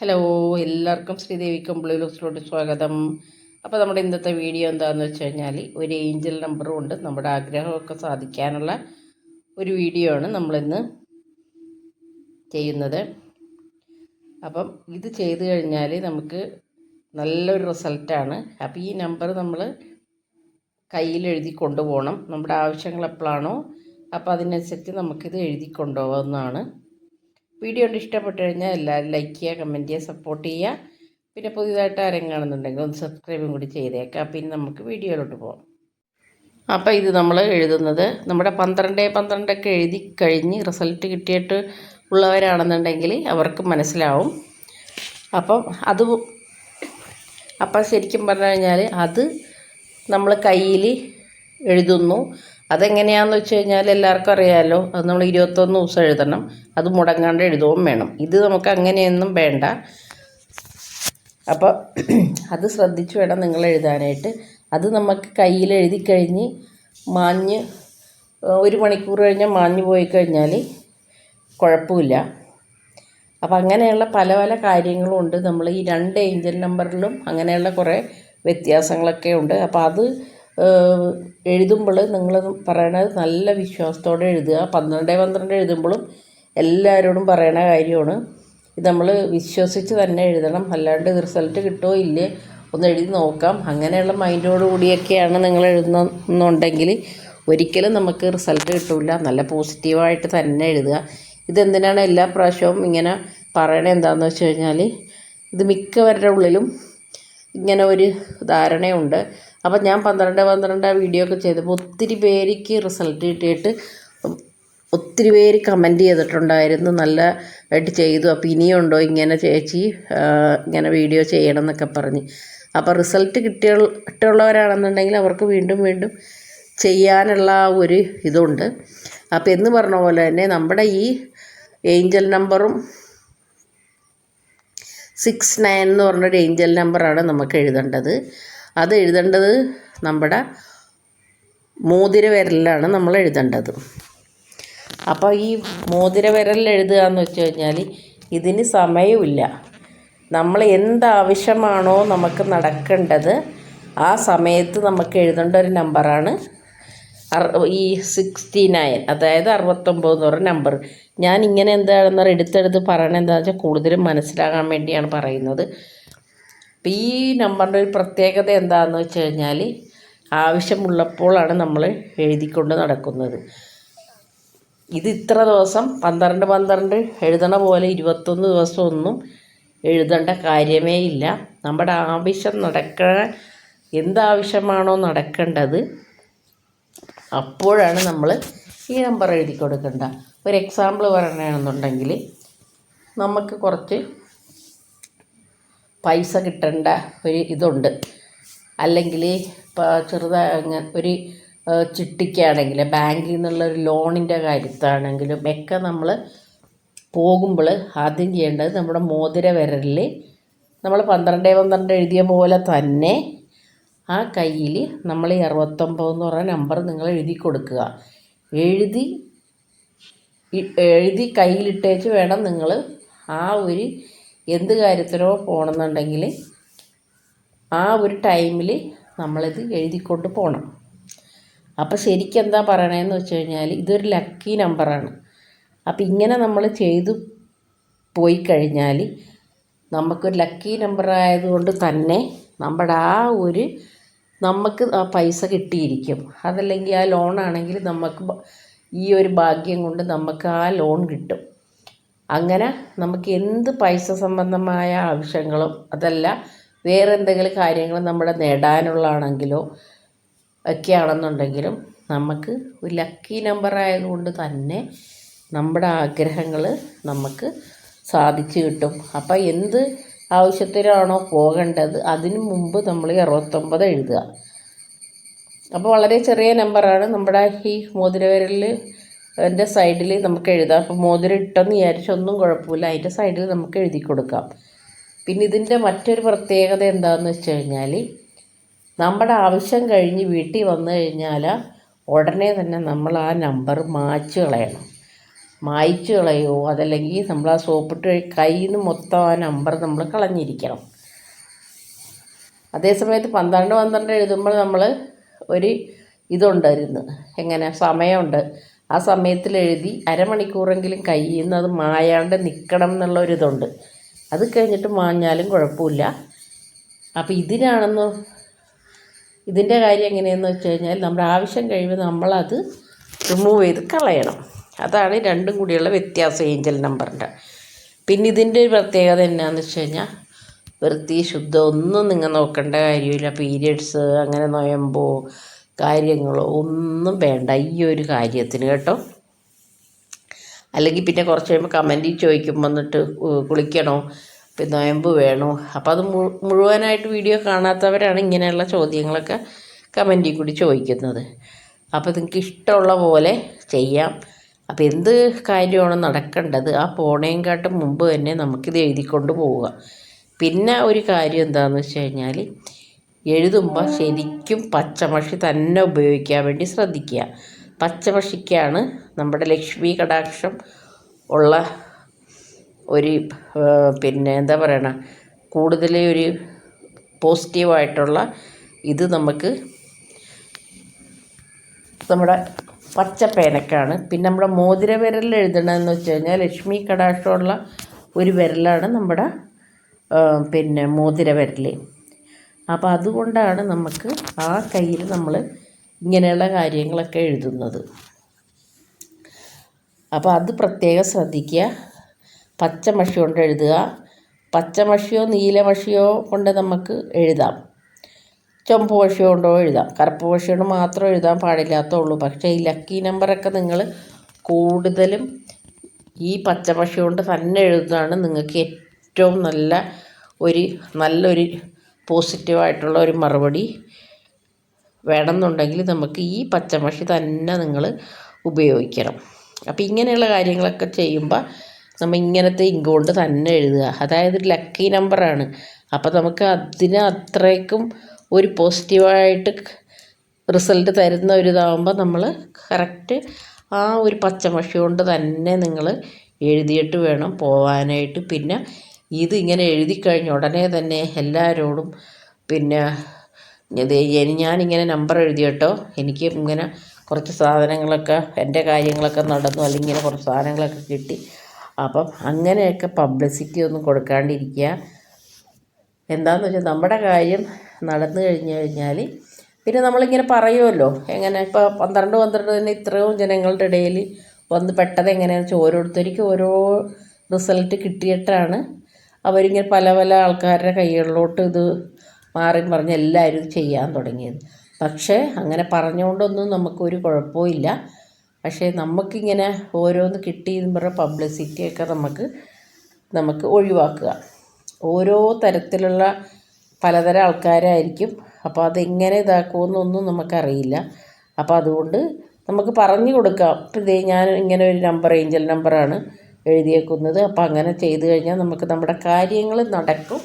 Hello, എല്ലാവർക്കും ശ്രീദേവി കമ്പിളിലോട്ട് സ്വാഗതം. അപ്പോൾ നമ്മുടെ ഇന്നത്തെ വീഡിയോ എന്താണെന്ന് വെച്ച് കഴിഞ്ഞാൽ ഒരു ഏഞ്ചൽ നമ്പറും ഉണ്ട്. നമ്മുടെ ആഗ്രഹമൊക്കെ സാധിക്കാനുള്ള ഒരു വീഡിയോ ആണ് നമ്മളിന്ന് ചെയ്യുന്നത്. അപ്പം ഇത് ചെയ്തു കഴിഞ്ഞാൽ നമുക്ക് നല്ലൊരു റിസൾട്ടാണ്. അപ്പോൾ ഈ നമ്പർ നമ്മൾ കയ്യിൽ എഴുതി കൊണ്ടുപോകണം. നമ്മുടെ ആവശ്യങ്ങൾ എപ്പോഴാണോ അപ്പോൾ അതിനനുസരിച്ച് നമുക്കിത് എഴുതി കൊണ്ടുപോകാവുന്നതാണ്. വീഡിയോ കൊണ്ട് ഇഷ്ടപ്പെട്ട് കഴിഞ്ഞാൽ എല്ലാവരും ലൈക്ക് ചെയ്യുക, കമൻറ്റ് ചെയ്യുക, സപ്പോർട്ട് ചെയ്യുക. പിന്നെ പുതിയതായിട്ട് ആരെങ്കിലും കാണുന്നുണ്ടെങ്കിൽ ഒന്ന് സബ്സ്ക്രൈബും കൂടി ചെയ്തേക്കാം. പിന്നെ നമുക്ക് വീഡിയോയിലോട്ട് പോകാം. അപ്പോൾ ഇത് നമ്മൾ എഴുതുന്നത് നമ്മുടെ 12 എഴുതി കഴിഞ്ഞ് റിസൾട്ട് കിട്ടിയിട്ട് ഉള്ളവരാണെന്നുണ്ടെങ്കിൽ അവർക്ക് മനസ്സിലാവും. അപ്പം ശരിക്കും പറഞ്ഞു കഴിഞ്ഞാൽ അത് നമ്മൾ കയ്യിൽ എഴുതുന്നു. അതെങ്ങനെയാണെന്ന് വെച്ച് കഴിഞ്ഞാൽ എല്ലാവർക്കും അറിയാമല്ലോ. അത് നമ്മൾ 21 ദിവസം എഴുതണം. അത് മുടങ്ങാണ്ട് എഴുതുകയും വേണം. ഇത് നമുക്ക് അങ്ങനെയൊന്നും വേണ്ട. അപ്പോൾ അത് ശ്രദ്ധിച്ച് വേണം നിങ്ങൾ എഴുതാനായിട്ട്. അത് നമുക്ക് കയ്യിൽ എഴുതി കഴിഞ്ഞ് മാഞ്ഞ് 1 മണിക്കൂർ കഴിഞ്ഞാൽ മാഞ്ഞ് പോയി കഴിഞ്ഞാൽ കുഴപ്പമില്ല. അപ്പം അങ്ങനെയുള്ള പല പല കാര്യങ്ങളും ഉണ്ട്. നമ്മൾ ഈ 2 ഏഞ്ചൽ നമ്പറിലും അങ്ങനെയുള്ള കുറേ വ്യത്യാസങ്ങളൊക്കെ ഉണ്ട്. അപ്പോൾ അത് എഴുതുമ്പോൾ നിങ്ങൾ പറയണത് നല്ല വിശ്വാസത്തോടെ എഴുതുക. 12 എഴുതുമ്പോഴും എല്ലാവരോടും പറയണ കാര്യമാണ്. ഇത് നമ്മൾ വിശ്വസിച്ച് തന്നെ എഴുതണം. അല്ലാണ്ട് റിസൾട്ട് കിട്ടുമോ ഇല്ലേ ഒന്ന് എഴുതി നോക്കാം, അങ്ങനെയുള്ള മൈൻഡോട് കൂടിയൊക്കെയാണ് നിങ്ങൾ എഴുതുന്നുണ്ടെങ്കിൽ ഒരിക്കലും നമുക്ക് റിസൾട്ട് കിട്ടില്ല. നല്ല പോസിറ്റീവായിട്ട് തന്നെ എഴുതുക. ഇതെന്തിനാണ് എല്ലാ പ്രാവശ്യവും ഇങ്ങനെ പറയണത് എന്താണെന്ന് വെച്ച് കഴിഞ്ഞാൽ ഇത് മിക്കവരുടെ ഉള്ളിലും ഇങ്ങനെ ഒരു ധാരണയുണ്ട്. അപ്പം ഞാൻ 12 വീഡിയോ ഒക്കെ ചെയ്തപ്പോൾ ഒത്തിരി പേർക്ക് റിസൾട്ട് കിട്ടിയിട്ട് ഒത്തിരി പേര് കമൻറ്റ് ചെയ്തിട്ടുണ്ടായിരുന്നു, നല്ലതായിട്ട് ചെയ്തു, അപ്പോൾ ഇനിയുണ്ടോ ഇങ്ങനെ ചേച്ചി ഇങ്ങനെ വീഡിയോ ചെയ്യണം എന്നൊക്കെ പറഞ്ഞ്. അപ്പോൾ റിസൾട്ട് കിട്ടിയുള്ളവരാണെന്നുണ്ടെങ്കിൽ അവർക്ക് വീണ്ടും വീണ്ടും ചെയ്യാനുള്ള ഒരു ഇതുണ്ട്. അപ്പോൾ എന്ന് പറഞ്ഞ പോലെ തന്നെ നമ്മുടെ ഈ ഏഞ്ചൽ നമ്പറും 69 എന്ന് പറഞ്ഞൊരു ഏഞ്ചൽ നമ്പറാണ് നമുക്ക് എഴുതേണ്ടത്. അത് എഴുതേണ്ടത് നമ്മുടെ മോതിര വിരലിലാണ് നമ്മൾ എഴുതേണ്ടത്. അപ്പോൾ ഈ മോതിര വിരലിൽ എഴുതുക എന്ന് വെച്ച് കഴിഞ്ഞാൽ ഇതിന് സമയമില്ല. നമ്മൾ എന്താവശ്യമാണോ നമുക്ക് നടക്കേണ്ടത് ആ സമയത്ത് നമുക്ക് എഴുതേണ്ട ഒരു നമ്പറാണ് ഈ 69, അതായത് 69 എന്ന് പറഞ്ഞ നമ്പർ. ഞാൻ ഇങ്ങനെ എന്താണെന്ന് എടുത്തെടുത്ത് പറയണത് എന്താണെന്ന് വെച്ചാൽ കൂടുതലും മനസ്സിലാകാൻ വേണ്ടിയാണ് പറയുന്നത്. അപ്പോൾ ഈ നമ്പറിൻ്റെ ഒരു പ്രത്യേകത എന്താണെന്ന് വെച്ച് കഴിഞ്ഞാൽ ആവശ്യമുള്ളപ്പോഴാണ് നമ്മൾ എഴുതിക്കൊണ്ട് നടക്കുന്നത്. ഇത് ഇത്ര ദിവസം 12 എഴുതണ പോലെ 21 ദിവസമൊന്നും എഴുതേണ്ട കാര്യമേ ഇല്ല. നമ്മുടെ ആവശ്യം നടക്കാൻ എന്താവശ്യമാണോ നടക്കേണ്ടത് അപ്പോഴാണ് നമ്മൾ ഈ നമ്പർ എഴുതി കൊടുക്കേണ്ട. ഒരു എക്സാമ്പിൾ പറയണമെന്നുണ്ടെങ്കിൽ നമുക്ക് കുറച്ച് പൈസ കിട്ടേണ്ട ഒരു ഇതുണ്ട്, അല്ലെങ്കിൽ ഇപ്പോൾ ചെറുതായി ഒരു ചിട്ടിക്കാണെങ്കിൽ ബാങ്കിൽ നിന്നുള്ളൊരു ലോണിൻ്റെ കാര്യത്താണെങ്കിലും ഒക്കെ നമ്മൾ പോകുമ്പോൾ ആദ്യം ചെയ്യേണ്ടത് നമ്മുടെ മോതിര വിരലിൽ നമ്മൾ 12 എഴുതിയ പോലെ തന്നെ ആ കയ്യിൽ നമ്മൾ 69 എന്ന് പറഞ്ഞ നമ്പർ നിങ്ങൾ എഴുതി കൊടുക്കുക. എഴുതി കയ്യിലിട്ടേച്ച് വേണം നിങ്ങൾ ആ ഒരു എന്ത് കാര്യത്തിനോ പോകണമെന്നുണ്ടെങ്കിൽ ആ ഒരു ടൈമിൽ നമ്മളിത് എഴുതിക്കൊണ്ട് പോകണം. അപ്പോൾ ശരിക്കും എന്താ പറയണതെന്ന് വെച്ച് കഴിഞ്ഞാൽ ഇതൊരു ലക്കി നമ്പറാണ്. അപ്പോൾ ഇങ്ങനെ നമ്മൾ ചെയ്തു പോയി കഴിഞ്ഞാൽ നമുക്കൊരു ലക്കി നമ്പർ ആയതുകൊണ്ട് തന്നെ നമ്മുടെ നമുക്ക് ആ പൈസ കിട്ടിയിരിക്കും. അതല്ലെങ്കിൽ ആ ലോണാണെങ്കിൽ നമുക്ക് ഈ ഒരു ഭാഗ്യം കൊണ്ട് നമുക്ക് ആ ലോൺ കിട്ടും. അങ്ങനെ നമുക്ക് എന്ത് പൈസ സംബന്ധമായ ആവശ്യങ്ങളും അതല്ല വേറെ എന്തെങ്കിലും കാര്യങ്ങൾ നമ്മുടെ നേടാനുള്ളതാണെങ്കിലോ ഒക്കെ ആണെന്നുണ്ടെങ്കിലും നമുക്ക് ഒരു ലക്കി നമ്പർ ആയതുകൊണ്ട് തന്നെ നമ്മുടെ ആഗ്രഹങ്ങൾ നമുക്ക് സാധിച്ചു കിട്ടും. അപ്പോൾ എന്ത് ആവശ്യത്തിനാണോ പോകേണ്ടത് അതിന് മുമ്പ് നമ്മൾ 69 എഴുതുക. അപ്പോൾ വളരെ ചെറിയ നമ്പറാണ്. നമ്മുടെ ഈ മോതിരവിരലിൽ അതിൻ്റെ സൈഡിൽ നമുക്ക് എഴുതാം. അപ്പോൾ മോതിരം ഇട്ടെന്ന് വിചാരിച്ചൊന്നും കുഴപ്പമില്ല, അതിൻ്റെ സൈഡിൽ നമുക്ക് എഴുതി കൊടുക്കാം. പിന്നെ ഇതിൻ്റെ മറ്റൊരു പ്രത്യേകത എന്താണെന്ന് വെച്ച് കഴിഞ്ഞാൽ നമ്മുടെ ആവശ്യം കഴിഞ്ഞ് വീട്ടിൽ വന്നു കഴിഞ്ഞാൽ ഉടനെ തന്നെ നമ്മൾ ആ നമ്പർ മായ്ച്ച് കളയണം. മായ്ച്ചു കളയോ, അതല്ലെങ്കിൽ നമ്മൾ ആ സോപ്പിട്ട് കയ്യിൽ നിന്ന് മൊത്തം ആ നമ്പർ നമ്മൾ കളഞ്ഞിരിക്കണം. അതേസമയത്ത് 12 എഴുതുമ്പോൾ നമ്മൾ ഒരു ഇതുണ്ടായിരുന്നു, എങ്ങനെ സമയമുണ്ട്, ആ സമയത്തിൽ എഴുതി അരമണിക്കൂറെങ്കിലും കയ്യിൽ നിന്ന് അത് മായാണ്ട് നിൽക്കണം എന്നുള്ളൊരിതുണ്ട്. അത് കഴിഞ്ഞിട്ട് മാഞ്ഞാലും കുഴപ്പമില്ല. അപ്പോൾ ഇതിൻ്റെ കാര്യം എങ്ങനെയെന്ന് വെച്ച് കഴിഞ്ഞാൽ നമ്മുടെ ആവശ്യം കഴിയുമ്പോൾ നമ്മളത് റിമൂവ് ചെയ്ത് കളയണം. അതാണ് രണ്ടും കൂടിയുള്ള വ്യത്യാസം ഏഞ്ചൽ നമ്പറിൻ്റെ. പിന്നെ ഇതിൻ്റെ ഒരു പ്രത്യേകത എന്നാന്ന് വെച്ച് കഴിഞ്ഞാൽ വൃത്തി ശുദ്ധം ഒന്നും നിങ്ങൾ നോക്കേണ്ട കാര്യമില്ല. പീരിയഡ്സ് അങ്ങനെ നൊയമ്പോ കാര്യങ്ങളോ ഒന്നും വേണ്ട ഈ ഒരു കാര്യത്തിന് കേട്ടോ. അല്ലെങ്കിൽ പിന്നെ കുറച്ച് കഴിയുമ്പോൾ കമൻറ്റിൽ ചോദിക്കും വന്നിട്ട് കുളിക്കണോ, പിന്നെ നൊയമ്പ് വേണോ. അപ്പോൾ അത് മുഴുവനായിട്ട് വീഡിയോ കാണാത്തവരാണ് ഇങ്ങനെയുള്ള ചോദ്യങ്ങളൊക്കെ കമൻറ്റിൽ കൂടി ചോദിക്കുന്നത്. അപ്പോൾ നിങ്ങൾക്ക് ഇഷ്ടമുള്ള പോലെ ചെയ്യാം. അപ്പോൾ എന്ത് കാര്യമാണ് നടക്കേണ്ടത് ആ പോണേങ്കാട്ടും മുമ്പ് തന്നെ നമുക്കിത് എഴുതിക്കൊണ്ട് പോവുക. പിന്നെ ഒരു കാര്യം എന്താണെന്ന് വെച്ച് കഴിഞ്ഞാൽ എഴുതുമ്പോൾ ശരിക്കും പച്ചമഷി തന്നെ ഉപയോഗിക്കാൻ വേണ്ടി ശ്രദ്ധിക്കുക. പച്ചമഷിക്കാണ് നമ്മുടെ ലക്ഷ്മി കടാക്ഷം ഉള്ള ഒരു പിന്നെ എന്താ പറയണ കൂടുതൽ ഒരു പോസിറ്റീവായിട്ടുള്ള ഇത് നമുക്ക് നമ്മുടെ പച്ചപ്പേനക്കാണ്. പിന്നെ നമ്മുടെ മോതിര വിരലിൽ എഴുതണമെന്ന് വെച്ച് കഴിഞ്ഞാൽ ലക്ഷ്മി കടാക്ഷമുള്ള ഒരു വിരലാണ് നമ്മുടെ പിന്നെ മോതിര വിരൽ. അപ്പോൾ അതുകൊണ്ടാണ് നമുക്ക് ആ കയ്യിൽ നമ്മൾ ഇങ്ങനെയുള്ള കാര്യങ്ങളൊക്കെ എഴുതുന്നത്. അപ്പോൾ അത് പ്രത്യേകം ശ്രദ്ധിക്കുക. പച്ചമഷി കൊണ്ട് എഴുതുക. പച്ചമഷിയോ നീലമഷിയോ കൊണ്ട് നമുക്ക് എഴുതാം, ചുവപ്പ് മഷി കൊണ്ടോ എഴുതാം. കറുപ്പ് മഷി കൊണ്ട് മാത്രം എഴുതാൻ പാടില്ലാത്തുള്ളൂ. പക്ഷേ ഈ ലക്കി നമ്പറൊക്കെ നിങ്ങൾ കൂടുതലും ഈ പച്ചമഷി കൊണ്ട് തന്നെ എഴുതുന്നതാണ് നിങ്ങൾക്ക് ഏറ്റവും നല്ലൊരു പോസിറ്റീവായിട്ടുള്ള ഒരു മറുപടി വേണമെന്നുണ്ടെങ്കിൽ നമുക്ക് ഈ പച്ചമഷി തന്നെ നിങ്ങൾ ഉപയോഗിക്കണം. അപ്പോൾ ഇങ്ങനെയുള്ള കാര്യങ്ങളൊക്കെ ചെയ്യുമ്പോൾ നമ്മൾ ഇങ്ങനത്തെ ഇങ്ക് കൊണ്ട് തന്നെ എഴുതുക. അതായത് ഒരു ലക്കി നമ്പറാണ്. അപ്പോൾ നമുക്ക് അതിന് അത്രയ്ക്കും ഒരു പോസിറ്റീവായിട്ട് റിസൾട്ട് തരുന്ന ഒരു ഇതാകുമ്പോൾ നമ്മൾ കറക്റ്റ് ആ ഒരു പച്ചമഷി കൊണ്ട് തന്നെ നിങ്ങൾ എഴുതിയിട്ട് വേണം പോവാനായിട്ട്. പിന്നെ ഇതിങ്ങനെ എഴുതിക്കഴിഞ്ഞ ഉടനെ തന്നെ എല്ലാവരോടും പിന്നെ ഞാനിങ്ങനെ നമ്പർ എഴുതി കേട്ടോ, എനിക്ക് ഇങ്ങനെ കുറച്ച് സാധനങ്ങളൊക്കെ എൻ്റെ കാര്യങ്ങളൊക്കെ നടന്നു, അല്ലെങ്കിൽ ഇങ്ങനെ കുറച്ച് സാധനങ്ങളൊക്കെ കിട്ടി. അപ്പം അങ്ങനെയൊക്കെ പബ്ലിസിറ്റി ഒന്നും കൊടുക്കാണ്ടിരിക്കുക. എന്താണെന്ന് വെച്ചാൽ നമ്മുടെ കാര്യം നടന്നു കഴിഞ്ഞാൽ പിന്നെ നമ്മളിങ്ങനെ പറയുമല്ലോ, എങ്ങനെ ഇപ്പോൾ 12 തന്നെ ഇത്രയും ജനങ്ങളുടെ ഇടയിൽ വന്ന് പെട്ടത് എങ്ങനെയാണെന്ന് വെച്ചാൽ ഓരോരുത്തർക്കും ഓരോ റിസൾട്ട് കിട്ടിയിട്ടാണ് അവരിങ്ങനെ പല ആൾക്കാരുടെ കൈകളിലോട്ട് ഇത് മാറി പറഞ്ഞ് എല്ലാവരും ചെയ്യാൻ തുടങ്ങിയത്. പക്ഷേ അങ്ങനെ പറഞ്ഞുകൊണ്ടൊന്നും നമുക്കൊരു കുഴപ്പമില്ല. പക്ഷേ നമുക്കിങ്ങനെ ഓരോന്ന് കിട്ടിയെന്ന് പറഞ്ഞ പബ്ലിസിറ്റിയൊക്കെ നമുക്ക് ഒഴിവാക്കുക. ഓരോ തരത്തിലുള്ള പലതരം ആൾക്കാരായിരിക്കും. അപ്പോൾ അതെങ്ങനെ ഇതാക്കുമെന്നൊന്നും നമുക്കറിയില്ല. അപ്പോൾ അതുകൊണ്ട് നമുക്ക് പറഞ്ഞു കൊടുക്കാം, ഇതേ ഞാൻ ഇങ്ങനെ ഒരു നമ്പർ ഏഞ്ചൽ നമ്പറാണ് എഴുതിയേക്കുന്നത്, അപ്പോൾ അങ്ങനെ ചെയ്തു കഴിഞ്ഞാൽ നമുക്ക് നമ്മുടെ കാര്യങ്ങൾ നടക്കും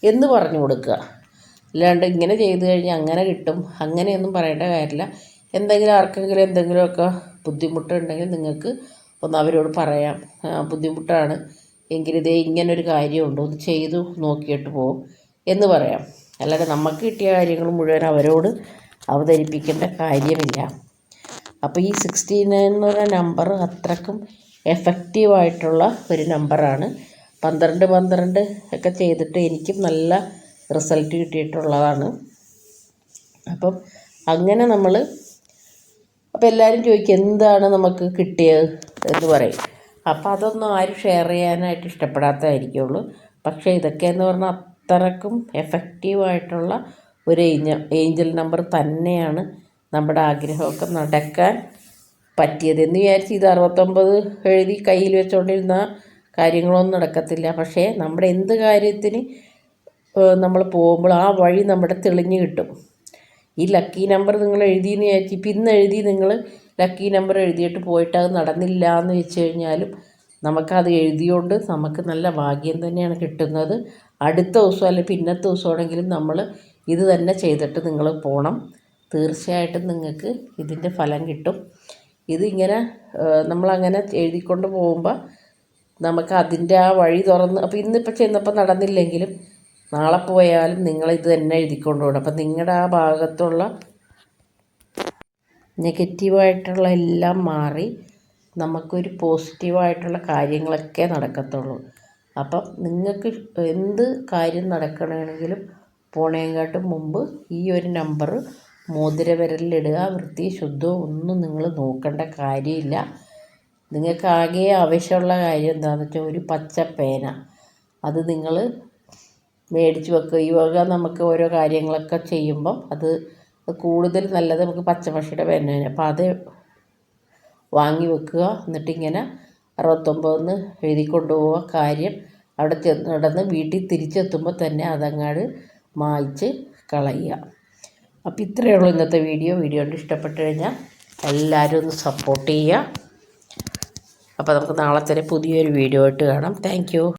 എന്ന് പറഞ്ഞു കൊടുക്കുക. അല്ലാണ്ട് ഇങ്ങനെ ചെയ്തു കഴിഞ്ഞാൽ അങ്ങനെ കിട്ടും അങ്ങനെയൊന്നും പറയേണ്ട കാര്യമില്ല. എന്തെങ്കിലും ആർക്കെങ്കിലും എന്തെങ്കിലുമൊക്കെ ബുദ്ധിമുട്ടുണ്ടെങ്കിൽ നിങ്ങൾക്ക് ഒന്ന് അവരോട് പറയാം, ബുദ്ധിമുട്ടാണ് എങ്കിലിതേ ഇങ്ങനൊരു കാര്യമുണ്ടോ, ഇത് ചെയ്തു നോക്കിയിട്ട് പോകും എന്ന് പറയാം. അല്ലാതെ നമുക്ക് കിട്ടിയ കാര്യങ്ങൾ മുഴുവൻ അവരോട് അവതരിപ്പിക്കേണ്ട കാര്യമില്ല. അപ്പോൾ ഈ 69 എന്ന് പറയുന്ന നമ്പർ അത്രക്കും എഫക്റ്റീവായിട്ടുള്ള ഒരു നമ്പറാണ്. 12 ഒക്കെ ചെയ്തിട്ട് എനിക്കും നല്ല റിസൾട്ട് കിട്ടിയിട്ടുള്ളതാണ്. അപ്പം അങ്ങനെ അപ്പോൾ എല്ലാവരും ചോദിക്കും എന്താണ് നമുക്ക് കിട്ടിയത് എന്ന് പറയും. അപ്പോൾ അതൊന്നും ആരും ഷെയർ ചെയ്യാനായിട്ട് ഇഷ്ടപ്പെടാത്തതായിരിക്കുള്ളൂ. പക്ഷേ ഇതൊക്കെയെന്ന് പറഞ്ഞാൽ അത്രക്കും എഫക്റ്റീവായിട്ടുള്ള ഒരു ഏഞ്ചൽ നമ്പർ തന്നെയാണ് നമ്മുടെ ആഗ്രഹമൊക്കെ നടക്കാൻ പറ്റിയത്. എന്ന് വിചാരിച്ച് ഇത് 69 എഴുതി കയ്യിൽ വെച്ചുകൊണ്ടിരുന്ന കാര്യങ്ങളൊന്നും നടക്കത്തില്ല. പക്ഷേ നമ്മുടെ എന്ത് കാര്യത്തിന് നമ്മൾ പോകുമ്പോൾ ആ വഴി നമ്മുടെ തെളിഞ്ഞ് കിട്ടും. ഈ ലക്കി നമ്പർ നിങ്ങൾ എഴുതിയെന്ന് വിചാരിച്ച് ഇപ്പം ഇന്ന് എഴുതി നിങ്ങൾ ലക്കി നമ്പർ എഴുതിയിട്ട് പോയിട്ട് അത് നടന്നില്ല എന്ന് വെച്ച് കഴിഞ്ഞാലും നമുക്കത് എഴുതിയോണ്ട് നമുക്ക് നല്ല ഭാഗ്യം തന്നെയാണ് കിട്ടുന്നത്. അടുത്ത ദിവസം അല്ലെങ്കിൽ പിന്നത്തെ ദിവസമാണെങ്കിലും നമ്മൾ ഇത് തന്നെ ചെയ്തിട്ട് നിങ്ങൾ പോകണം. തീർച്ചയായിട്ടും നിങ്ങൾക്ക് ഇതിൻ്റെ ഫലം കിട്ടും. ഇതിങ്ങനെ നമ്മളങ്ങനെ എഴുതിക്കൊണ്ട് പോകുമ്പോൾ നമുക്ക് അതിൻ്റെ ആ വഴി തുറന്ന്, അപ്പോൾ ഇന്നിപ്പോൾ ചെന്നപ്പോൾ നടന്നില്ലെങ്കിലും നാളെ പോയാലും നിങ്ങളിത് തന്നെ എഴുതിക്കൊണ്ട് പോകണം. അപ്പം നിങ്ങളുടെ ആ ഭാഗത്തുള്ള നെഗറ്റീവായിട്ടുള്ള എല്ലാം മാറി നമുക്കൊരു പോസിറ്റീവായിട്ടുള്ള കാര്യങ്ങളൊക്കെ നടക്കത്തുള്ളൂ. അപ്പം നിങ്ങൾക്ക് എന്ത് കാര്യം നടക്കണമെങ്കിലും പോണേങ്കാട്ടും മുമ്പ് ഈ ഒരു നമ്പർ മോതിരവിരലിലിടുക. വൃത്തി ശുദ്ധവും ഒന്നും നിങ്ങൾ നോക്കേണ്ട കാര്യമില്ല. നിങ്ങൾക്ക് ആകെ ആവശ്യമുള്ള കാര്യം എന്താണെന്ന് വെച്ചാൽ ഒരു പച്ച പേന, അത് നിങ്ങൾ മേടിച്ച് വെക്കുക. ഈ വക നമുക്ക് ഓരോ കാര്യങ്ങളൊക്കെ ചെയ്യുമ്പം അത് കൂടുതൽ നല്ലത് നമുക്ക് പച്ചമഷിയുടെ പേനയാണ്. അപ്പോൾ അത് വാങ്ങി വെക്കുക. എന്നിട്ടിങ്ങനെ 69 എഴുതിക്കൊണ്ട് പോവുക. കാര്യം അവിടെ നടന്ന് വീട്ടിൽ തിരിച്ചെത്തുമ്പോൾ തന്നെ അതങ്ങാട് മായ്ച്ച് കളയുക. അപ്പോൾ ഇത്രയേ ഉള്ളൂ ഇന്നത്തെ വീഡിയോ. കൊണ്ട് ഇഷ്ടപ്പെട്ട് കഴിഞ്ഞാൽ എല്ലാവരും ഒന്ന് സപ്പോർട്ട് ചെയ്യുക. അപ്പോൾ നമുക്ക് നാളെ തന്നെ പുതിയൊരു വീഡിയോ ആയിട്ട് കാണാം. Thank you.